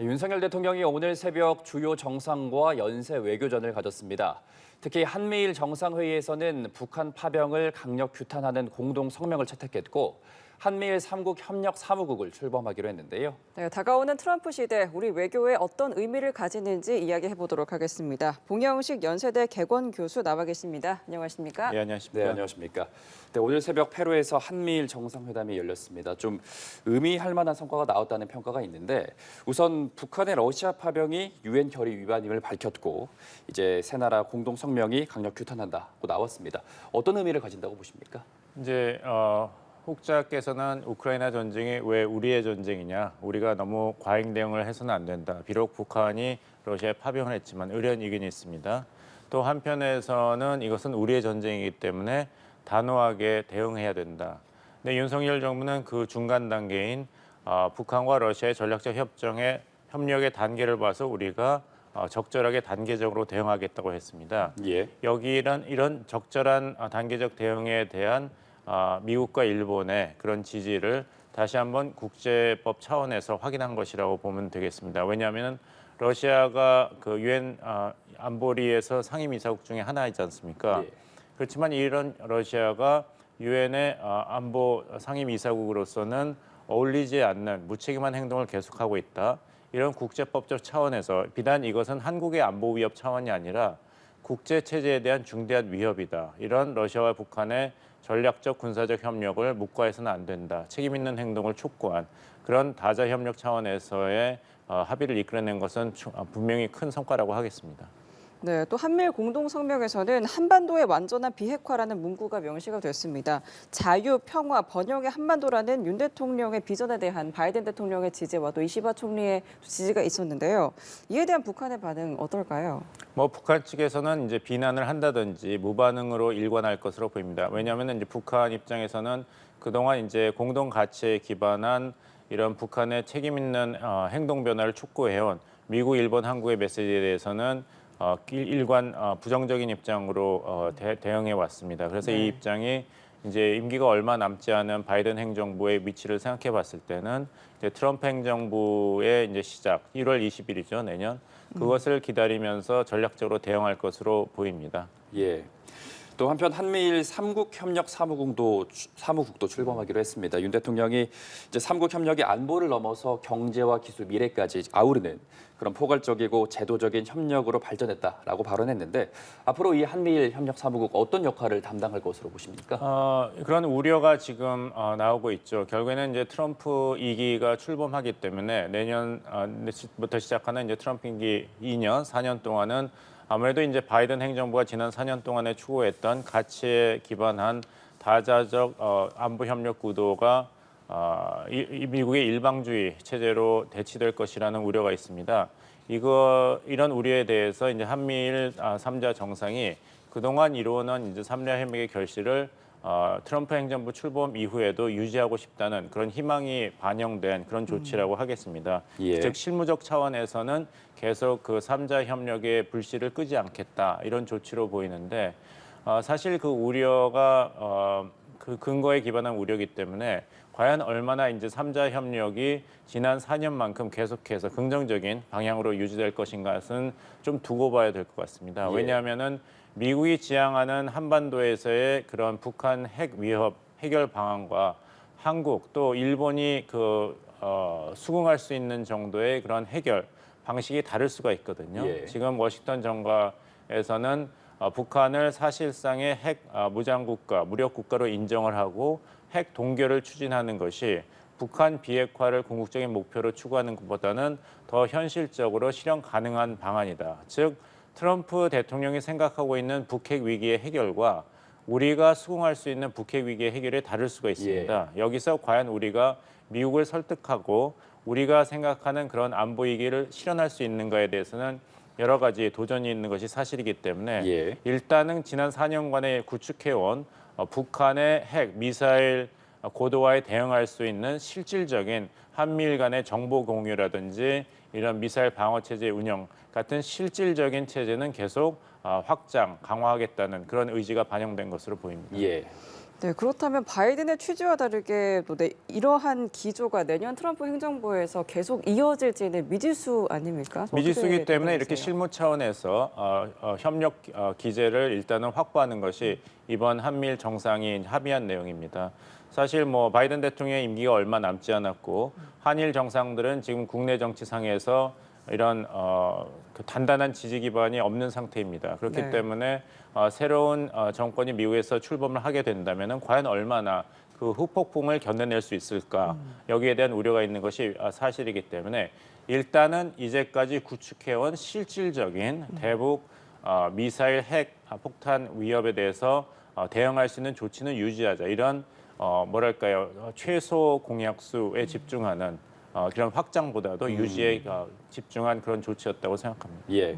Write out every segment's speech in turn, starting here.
윤석열 대통령이 오늘 새벽 주요 정상과 연쇄 외교전을 가졌습니다. 특히 한미일 정상회의에서는 북한 파병을 강력 규탄하는 공동 성명을 채택했고 한미일 3국 협력 사무국을 출범하기로 했는데요. 네, 다가오는 트럼프 시대, 우리 외교에 어떤 의미를 가지는지 이야기해 보도록 하겠습니다. 봉영식 연세대 개건 교수 나와 계십니다. 안녕하십니까? 네, 안녕하십니까. 네, 안녕하십니까. 네, 오늘 새벽 페루에서 한미일 정상회담이 열렸습니다. 좀 의미할 만한 성과가 나왔다는 평가가 있는데 우선 북한의 러시아 파병이 유엔 결의 위반임을 밝혔고 이제 세 나라 공동 성명이 강력 규탄한다고 나왔습니다. 어떤 의미를 가진다고 보십니까? 이제 혹자께서는 우크라이나 전쟁이 왜 우리의 전쟁이냐, 우리가 너무 과잉 대응을 해서는 안 된다. 비록 북한이 러시아에 파병을 했지만 의견 이견이 있습니다. 또 한편에서는 이것은 우리의 전쟁이기 때문에 단호하게 대응해야 된다. 근데 윤석열 정부는 그 중간 단계인 북한과 러시아의 전략적 협력의 단계를 봐서 우리가 적절하게 단계적으로 대응하겠다고 했습니다. 예. 여기 이런 적절한 단계적 대응에 대한 미국과 일본의 그런 지지를 다시 한번 국제법 차원에서 확인한 것이라고 보면 되겠습니다. 왜냐하면 러시아가 그 유엔 안보리에서 상임이사국 중에 하나이지 않습니까? 예. 그렇지만 이런 러시아가 유엔의 안보 상임이사국으로서는 어울리지 않는 무책임한 행동을 계속하고 있다. 이런 국제법적 차원에서 비단 이것은 한국의 안보 위협 차원이 아니라 국제 체제에 대한 중대한 위협이다. 이런 러시아와 북한의 전략적 군사적 협력을 묵과해서는 안 된다. 책임 있는 행동을 촉구한 그런 다자 협력 차원에서의 합의를 이끌어낸 것은 분명히 큰 성과라고 하겠습니다. 네, 또 한미일 공동 성명에서는 한반도의 완전한 비핵화라는 문구가 명시가 됐습니다. 자유, 평화, 번영의 한반도라는 윤 대통령의 비전에 대한 바이든 대통령의 지지와 또 이시바 총리의 지지가 있었는데요. 이에 대한 북한의 반응 어떨까요? 북한 측에서는 이제 비난을 한다든지 무반응으로 일관할 것으로 보입니다. 왜냐하면 이제 북한 입장에서는 그동안 이제 공동 가치에 기반한 이런 북한의 책임 있는 행동 변화를 촉구해온 미국, 일본, 한국의 메시지에 대해서는 일관 부정적인 입장으로 대응해 왔습니다. 그래서 이 입장이 이제 임기가 얼마 남지 않은 바이든 행정부의 위치를 생각해 봤을 때는 이제 트럼프 행정부의 이제 시작 1월 20일이죠, 내년. 그것을 기다리면서 전략적으로 대응할 것으로 보입니다. 예. 또 한편 한미일 3국 협력 사무국도 출범하기로 했습니다. 윤 대통령이 이제 3국 협력이 안보를 넘어서 경제와 기술, 미래까지 아우르는 그런 포괄적이고 제도적인 협력으로 발전했다라고 발언했는데 앞으로 이 한미일 협력 사무국 어떤 역할을 담당할 것으로 보십니까? 그런 우려가 지금 나오고 있죠. 결국에는 이제 트럼프 2기가 출범하기 때문에 내년부터 시작하는 이제 트럼프 임기 2년, 4년 동안은 아무래도 이제 바이든 행정부가 지난 4년 동안에 추구했던 가치에 기반한 다자적 안보 협력 구도가 미국의 일방주의 체제로 대치될 것이라는 우려가 있습니다. 이런 우려에 대해서 이제 한미일 3자 정상이 그동안 이루어낸 이제 3자 협력의 결실을 트럼프 행정부 출범 이후에도 유지하고 싶다는 그런 희망이 반영된 그런 조치라고 하겠습니다. 예. 즉 실무적 차원에서는 계속 그 3자 협력의 불씨를 끄지 않겠다 이런 조치로 보이는데 사실 그 우려가 그 근거에 기반한 우려이기 때문에 과연 얼마나 이제 3자 협력이 지난 4년만큼 계속해서 긍정적인 방향으로 유지될 것인가는 좀 두고 봐야 될 것 같습니다. 예. 왜냐하면은 미국이 지향하는 한반도에서의 그런 북한 핵 위협 해결 방안과 한국 또 일본이 수긍할 수 있는 정도의 그런 해결 방식이 다를 수가 있거든요. 예. 지금 워싱턴 정가에서는 북한을 사실상의 핵 무장 국가, 무력 국가로 인정을 하고 핵 동결을 추진하는 것이 북한 비핵화를 궁극적인 목표로 추구하는 것보다는 더 현실적으로 실현 가능한 방안이다. 즉 트럼프 대통령이 생각하고 있는 북핵 위기의 해결과 우리가 수긍할 수 있는 북핵 위기의 해결이 다를 수가 있습니다. 여기서 과연 우리가 미국을 설득하고 우리가 생각하는 그런 안보 위기를 실현할 수 있는가에 대해서는 여러 가지 도전이 있는 것이 사실이기 때문에 일단은 지난 4년간에 구축해온 북한의 핵, 미사일 고도화에 대응할 수 있는 실질적인 한미일 간의 정보 공유라든지 이런 미사일 방어 체제 운영 같은 실질적인 체제는 계속 확장, 강화하겠다는 그런 의지가 반영된 것으로 보입니다. 예. 네, 그렇다면 바이든의 취지와 다르게 또 이러한 기조가 내년 트럼프 행정부에서 계속 이어질지는 미지수 아닙니까? 미지수기 때문에 이렇게 생각하세요? 실무 차원에서 협력 기제를 일단은 확보하는 것이 이번 한미일 정상이 합의한 내용입니다. 사실 뭐 바이든 대통령의 임기가 얼마 남지 않았고 한일 정상들은 지금 국내 정치상에서 이런 그 단단한 지지 기반이 없는 상태입니다. 그렇기 네. 때문에 새로운 정권이 미국에서 출범을 하게 된다면 과연 얼마나 그 후폭풍을 견뎌낼 수 있을까 여기에 대한 우려가 있는 것이 사실이기 때문에 일단은 이제까지 구축해온 실질적인 대북 미사일 핵 폭탄 위협에 대해서 대응할 수 있는 조치는 유지하자 이런 뭐랄까요 최소 공약수에 집중하는 그런 확장보다도 유지에 집중한 그런 조치였다고 생각합니다. 예.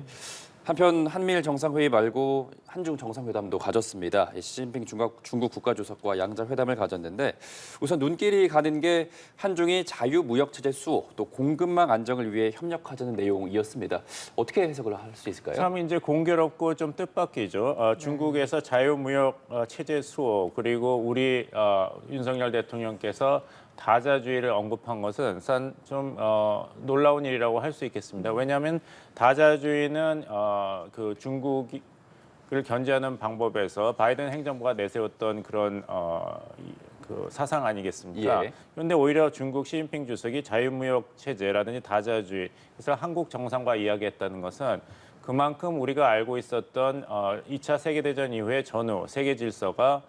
한편 한미일 정상회의 말고 한중 정상회담도 가졌습니다. 시진핑 중국 국가주석과 양자 회담을 가졌는데 우선 눈길이 가는 게 한중이 자유무역체제 수호 또 공급망 안정을 위해 협력하자는 내용이었습니다. 어떻게 해석을 할 수 있을까요? 참 이제 공교롭고 좀 뜻밖이죠. 중국에서 자유무역 체제 수호 그리고 우리 윤석열 대통령께서 다자주의를 언급한 것은 좀 놀라운 일이라고 할 수 있겠습니다. 왜냐하면 다자주의는 그 중국을 견제하는 방법에서 바이든 행정부가 내세웠던 그런 그 사상 아니겠습니까? 예. 그런데 오히려 중국 시진핑 주석이 자유무역 체제라든지 다자주의 그래서 한국 정상과 이야기했다는 것은 그만큼 우리가 알고 있었던 2차 세계대전 이후의 전후 세계 질서가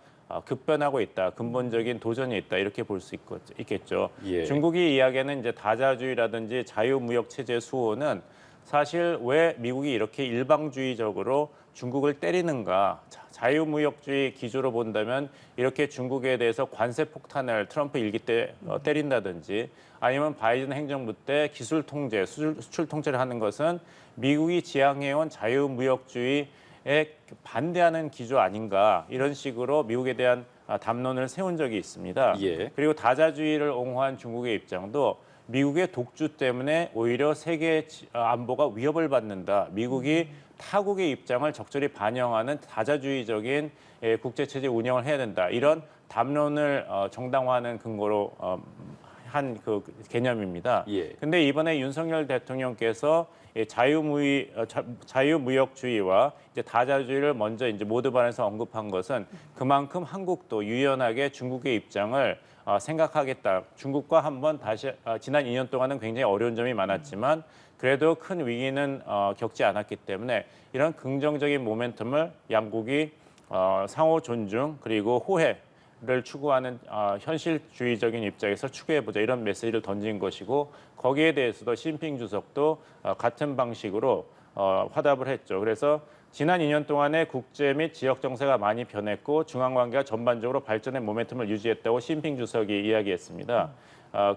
급변하고 있다, 근본적인 도전이 있다 이렇게 볼 수 있겠죠. 예. 중국이 이야기하는 이제 다자주의라든지 자유무역 체제 수호는 사실 왜 미국이 이렇게 일방주의적으로 중국을 때리는가? 자유무역주의 기조로 본다면 이렇게 중국에 대해서 관세 폭탄을 트럼프 일기 때 때린다든지 아니면 바이든 행정부 때 기술 통제, 수출 통제를 하는 것은 미국이 지향해온 자유무역주의 에 반대하는 기조 아닌가 이런 식으로 미국에 대한 담론을 세운 적이 있습니다. 예. 그리고 다자주의를 옹호한 중국의 입장도 미국의 독주 때문에 오히려 세계 안보가 위협을 받는다. 미국이 타국의 입장을 적절히 반영하는 다자주의적인 국제체제 운영을 해야 된다. 이런 담론을 정당화하는 근거로 한 그 개념입니다. 예. 근데 이번에 윤석열 대통령께서 자유무역주의와 이제 다자주의를 먼저 이제 모두 발언에서 언급한 것은 그만큼 한국도 유연하게 중국의 입장을 생각하겠다. 중국과 한번 다시 지난 2년 동안은 굉장히 어려운 점이 많았지만 그래도 큰 위기는 겪지 않았기 때문에 이런 긍정적인 모멘텀을 양국이 상호 존중 그리고 호혜를 추구하는 현실주의적인 입장에서 추구해보자 이런 메시지를 던진 것이고 거기에 대해서도 시진핑 주석도 같은 방식으로 화답을 했죠. 그래서 지난 2년 동안에 국제 및 지역 정세가 많이 변했고 중앙관계가 전반적으로 발전의 모멘텀을 유지했다고 시진핑 주석이 이야기했습니다.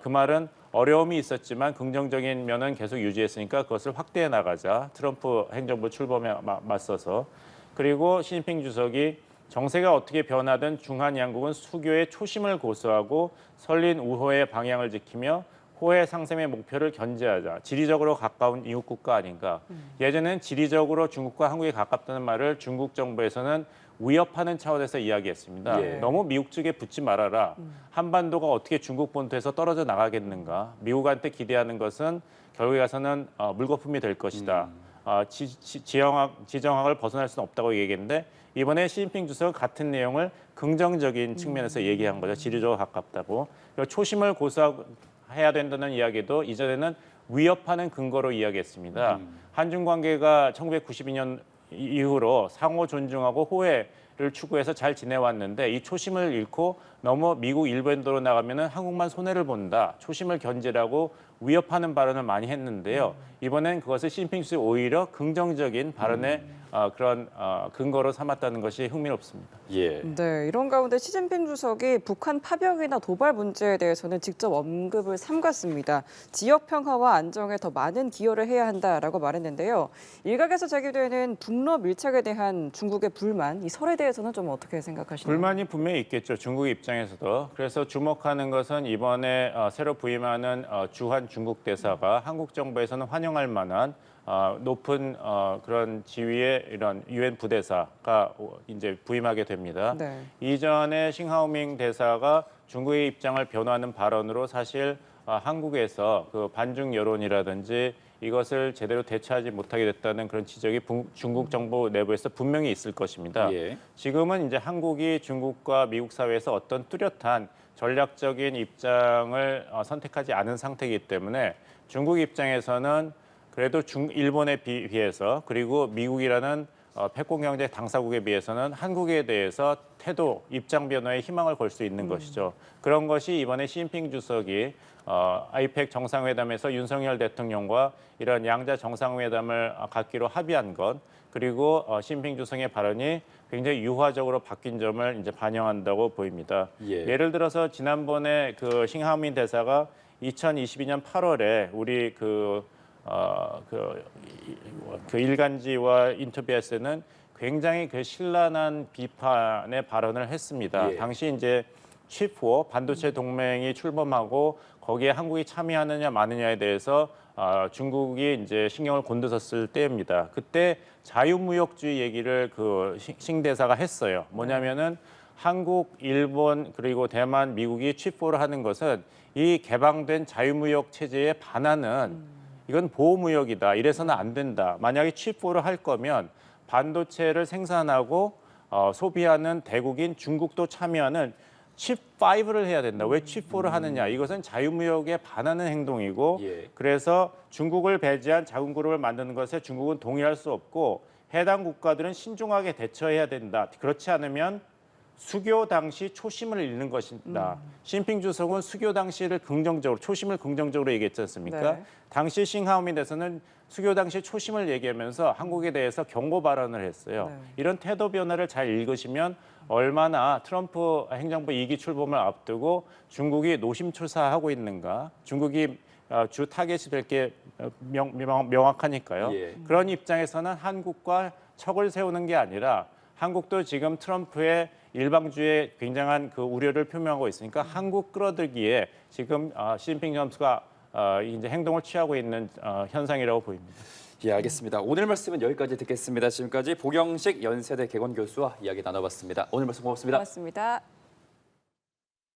그 말은 어려움이 있었지만 긍정적인 면은 계속 유지했으니까 그것을 확대해 나가자. 트럼프 행정부 출범에 맞서서. 그리고 시진핑 주석이 정세가 어떻게 변하든 중한 양국은 수교의 초심을 고수하고 설린 우호의 방향을 지키며 호혜 상생의 목표를 견제하자. 지리적으로 가까운 이웃 국가 아닌가. 예전에는 지리적으로 중국과 한국이 가깝다는 말을 중국 정부에서는 위협하는 차원에서 이야기했습니다. 예. 너무 미국 측에 붙지 말아라. 한반도가 어떻게 중국 본토에서 떨어져 나가겠는가. 미국한테 기대하는 것은 결국에 가서는 물거품이 될 것이다. 지정학을 벗어날 수는 없다고 얘기했는데 이번에 시진핑 주석은 같은 내용을 긍정적인 측면에서 얘기한 거죠. 지리적으로 가깝다고. 초심을 고수해야 된다는 이야기도 이전에는 위협하는 근거로 이야기했습니다. 한중 관계가 1992년 이후로 상호 존중하고 호혜를 추구해서 잘 지내왔는데 이 초심을 잃고 너무 미국 일본도로 나가면은 한국만 손해를 본다. 초심을 견제라고 위협하는 발언을 많이 했는데요. 이번엔 그것을 시진핑 주석이 오히려 긍정적인 발언의 그런 근거로 삼았다는 것이 흥미롭습니다. 예. 네, 이런 가운데 시진핑 주석이 북한 파병이나 도발 문제에 대해서는 직접 언급을 삼갔습니다. 지역 평화와 안정에 더 많은 기여를 해야 한다라고 말했는데요. 일각에서 제기되는 북러 밀착에 대한 중국의 불만, 이 설에 대해서는 좀 어떻게 생각하시나요? 불만이 분명히 있겠죠. 중국 입장에서도. 그래서 주목하는 것은 이번에 새로 부임하는 주한 중국 대사가 한국 정부에서는 환영할 만한 높은 그런 지위의 이런 유엔 부대사가 이제 부임하게 됩니다. 네. 이전에 싱하오밍 대사가 중국의 입장을 변호하는 발언으로 사실 한국에서 그 반중 여론이라든지 이것을 제대로 대처하지 못하게 됐다는 그런 지적이 중국 정부 내부에서 분명히 있을 것입니다. 예. 지금은 이제 한국이 중국과 미국 사회에서 어떤 뚜렷한 전략적인 입장을 선택하지 않은 상태이기 때문에 중국 입장에서는 그래도 일본에 비해서 그리고 미국이라는 패권 경제 당사국에 비해서는 한국에 대해서 태도, 입장 변화에 희망을 걸 수 있는 것이죠. 그런 것이 이번에 시진핑 주석이 아이펙 정상회담에서 윤석열 대통령과 이런 양자 정상회담을 갖기로 합의한 것, 그리고 시진핑 주석의 발언이 굉장히 유화적으로 바뀐 점을 이제 반영한다고 보입니다. 예. 예를 들어서 지난번에 그 싱하오민 대사가 2022년 8월에 우리 그 일간지와 인터뷰했을 때는 굉장히 그 신랄한 비판의 발언을 했습니다. 예. 당시 이제 칩4 반도체 동맹이 출범하고 거기에 한국이 참여하느냐 마느냐에 대해서 중국이 이제 신경을 곤두섰을 때입니다. 그때 자유무역주의 얘기를 그 싱 대사가 했어요. 뭐냐면은 한국, 일본 그리고 대만, 미국이 칩4를 하는 것은 이 개방된 자유무역 체제에 반하는 이건 보호무역이다. 이래서는 안 된다. 만약에 칩4를 할 거면 반도체를 생산하고 소비하는 대국인 중국도 참여하는 칩5를 해야 된다. 왜 칩4를 하느냐. 이것은 자유무역에 반하는 행동이고 예. 그래서 중국을 배제한 자금 그룹을 만드는 것에 중국은 동의할 수 없고 해당 국가들은 신중하게 대처해야 된다. 그렇지 않으면 수교 당시 초심을 잃는 것이다. 시진핑 주석은 수교 당시를 긍정적으로 초심을 긍정적으로 얘기했지 않습니까? 네. 당시 싱하오민 대사는 수교 당시 초심을 얘기하면서 한국에 대해서 경고 발언을 했어요. 네. 이런 태도 변화를 잘 읽으시면 얼마나 트럼프 행정부 2기 출범을 앞두고 중국이 노심초사하고 있는가. 중국이 주 타겟이 될 게 명확하니까요. 예. 그런 입장에서는 한국과 척을 세우는 게 아니라 한국도 지금 트럼프의 일방주의에 굉장한 그 우려를 표명하고 있으니까 한국 끌어들기에 지금 시진핑 선수가 이제 행동을 취하고 있는 현상이라고 보입니다. 예, 알겠습니다. 오늘 말씀은 여기까지 듣겠습니다. 지금까지 보경식 연세대 개건 교수와 이야기 나눠봤습니다. 오늘 말씀 고맙습니다. 고맙습니다.